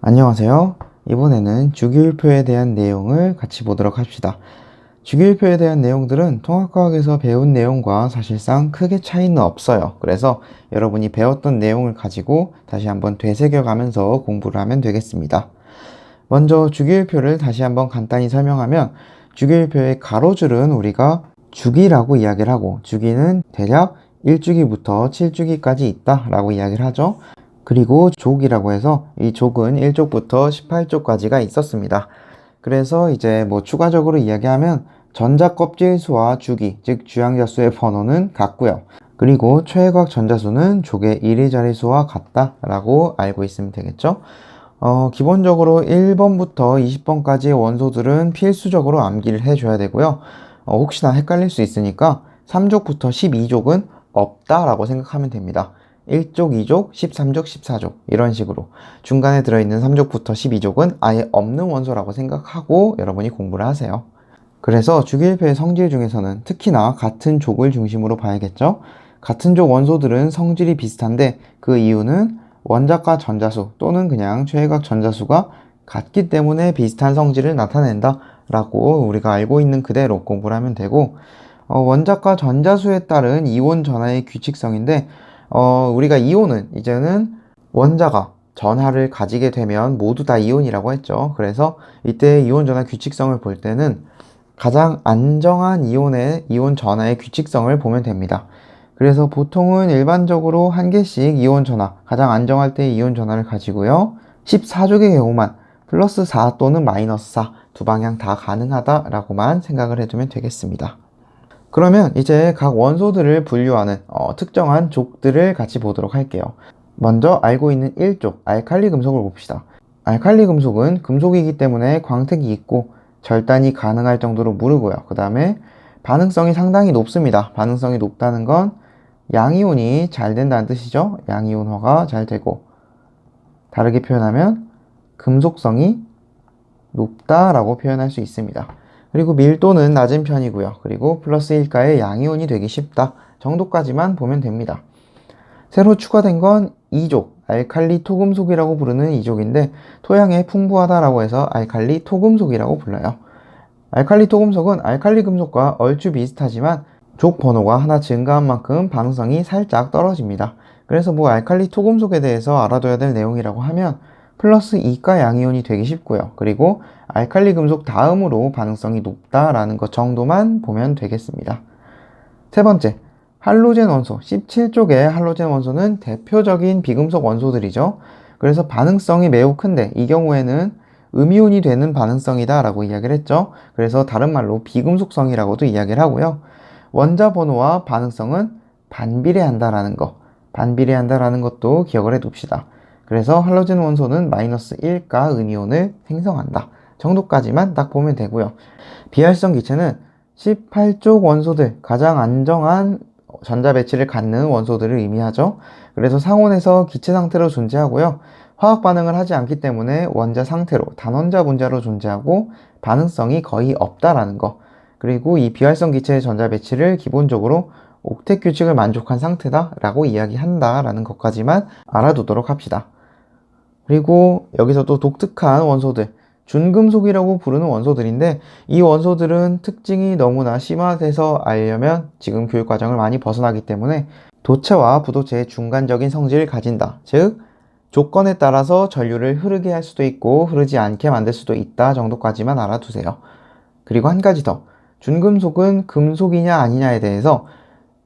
안녕하세요. 이번에는 주기율표에 대한 내용을 같이 보도록 합시다. 주기율표에 대한 내용들은 통합과학에서 배운 내용과 사실상 크게 차이는 없어요. 그래서 여러분이 배웠던 내용을 가지고 다시 한번 되새겨가면서 공부를 하면 되겠습니다. 먼저 주기율표를 다시 한번 간단히 설명하면, 주기율표의 가로줄은 우리가 주기라고 이야기를 하고, 주기는 대략 1주기부터 7주기까지 있다 라고 이야기를 하죠. 그리고 족이라고 해서 이 족은 1족부터 18족까지가 있었습니다. 그래서 이제 추가적으로 이야기하면 전자 껍질 수와 주기, 즉 주양자수의 번호는 같고요. 그리고 최외곽 전자수는 족의 1의 자릿수와 같다라고 알고 있으면 되겠죠. 기본적으로 1번부터 20번까지의 원소들은 필수적으로 암기를 해줘야 되고요. 혹시나 헷갈릴 수 있으니까 3족부터 12족은 없다라고 생각하면 됩니다. 1족, 2족, 13족, 14족 이런 식으로 중간에 들어있는 3족부터 12족은 아예 없는 원소라고 생각하고 여러분이 공부를 하세요. 그래서 주기율표의 성질 중에서는 특히나 같은 족을 중심으로 봐야겠죠. 같은 족 원소들은 성질이 비슷한데 그 이유는 원자과 전자수 또는 그냥 최외곽 전자수가 같기 때문에 비슷한 성질을 나타낸다 라고 우리가 알고 있는 그대로 공부를 하면 되고, 원자과 전자수에 따른 이온 전하의 규칙성인데, 우리가 이온은 이제는 원자가 전하를 가지게 되면 모두 다 이온이라고 했죠. 그래서 이때 이온 전하 규칙성을 볼 때는 가장 안정한 이온의 이온 전하의 규칙성을 보면 됩니다. 그래서 보통은 일반적으로 한 개씩 이온 전하, 가장 안정할 때 이온 전하를 가지고요. 14족의 경우만 플러스 4 또는 마이너스 4 두 방향 다 가능하다라고만 생각을 해두면 되겠습니다. 그러면 이제 각 원소들을 분류하는 특정한 족들을 같이 보도록 할게요. 먼저 알고 있는 1족, 알칼리 금속을 봅시다. 알칼리 금속은 금속이기 때문에 광택이 있고 절단이 가능할 정도로 무르고요. 그 다음에 반응성이 상당히 높습니다. 반응성이 높다는 건 양이온이 잘 된다는 뜻이죠. 양이온화가 잘 되고, 다르게 표현하면 금속성이 높다라고 표현할 수 있습니다. 그리고 밀도는 낮은 편이고요. 그리고 플러스 1가의 양이온이 되기 쉽다 정도까지만 보면 됩니다. 새로 추가된 건 2족, 알칼리 토금속이라고 부르는 2족인데 토양에 풍부하다라고 해서 알칼리 토금속이라고 불러요. 알칼리 토금속은 알칼리 금속과 얼추 비슷하지만 족 번호가 하나 증가한 만큼 반응성이 살짝 떨어집니다. 그래서 알칼리 토금속에 대해서 알아둬야 될 내용이라고 하면 플러스 2가 양이온이 되기 쉽고요. 그리고 알칼리 금속 다음으로 반응성이 높다라는 것 정도만 보면 되겠습니다. 세 번째, 할로젠 원소. 17쪽의 할로젠 원소는 대표적인 비금속 원소들이죠. 그래서 반응성이 매우 큰데 이 경우에는 음이온이 되는 반응성이다 라고 이야기를 했죠. 그래서 다른 말로 비금속성이라고도 이야기를 하고요. 원자 번호와 반응성은 반비례한다라는 거, 반비례한다라는 것도 기억을 해둡시다. 그래서 할로젠 원소는 마이너스 1가 음이온을 생성한다 정도까지만 딱 보면 되고요. 비활성 기체는 18족 원소들, 가장 안정한 전자 배치를 갖는 원소들을 의미하죠. 그래서 상온에서 기체 상태로 존재하고요. 화학 반응을 하지 않기 때문에 원자 상태로 단원자 분자로 존재하고 반응성이 거의 없다라는 거. 그리고 이 비활성 기체의 전자 배치를 기본적으로 옥텟 규칙을 만족한 상태다라고 이야기한다라는 것까지만 알아두도록 합시다. 그리고 여기서 또 독특한 원소들, 준금속이라고 부르는 원소들인데 이 원소들은 특징이 너무나 심화돼서 알려면 지금 교육과정을 많이 벗어나기 때문에 도체와 부도체의 중간적인 성질을 가진다. 즉 조건에 따라서 전류를 흐르게 할 수도 있고 흐르지 않게 만들 수도 있다 정도까지만 알아두세요. 그리고 한 가지 더, 준금속은 금속이냐 아니냐에 대해서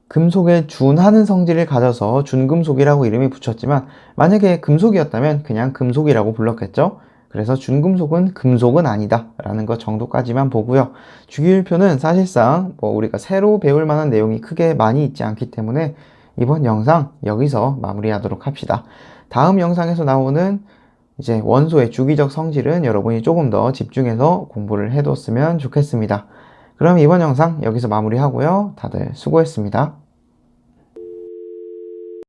금속에 준하는 성질을 가져서 준금속이라고 이름이 붙였지만 만약에 금속이었다면 그냥 금속이라고 불렀겠죠. 그래서 준금속은 금속은 아니다 라는 것 정도까지만 보고요. 주기율표는 사실상 우리가 새로 배울 만한 내용이 크게 많이 있지 않기 때문에 이번 영상 여기서 마무리하도록 합시다. 다음 영상에서 나오는 이제 원소의 주기적 성질은 여러분이 조금 더 집중해서 공부를 해뒀으면 좋겠습니다. 그럼 이번 영상 여기서 마무리하고요. 다들 수고했습니다.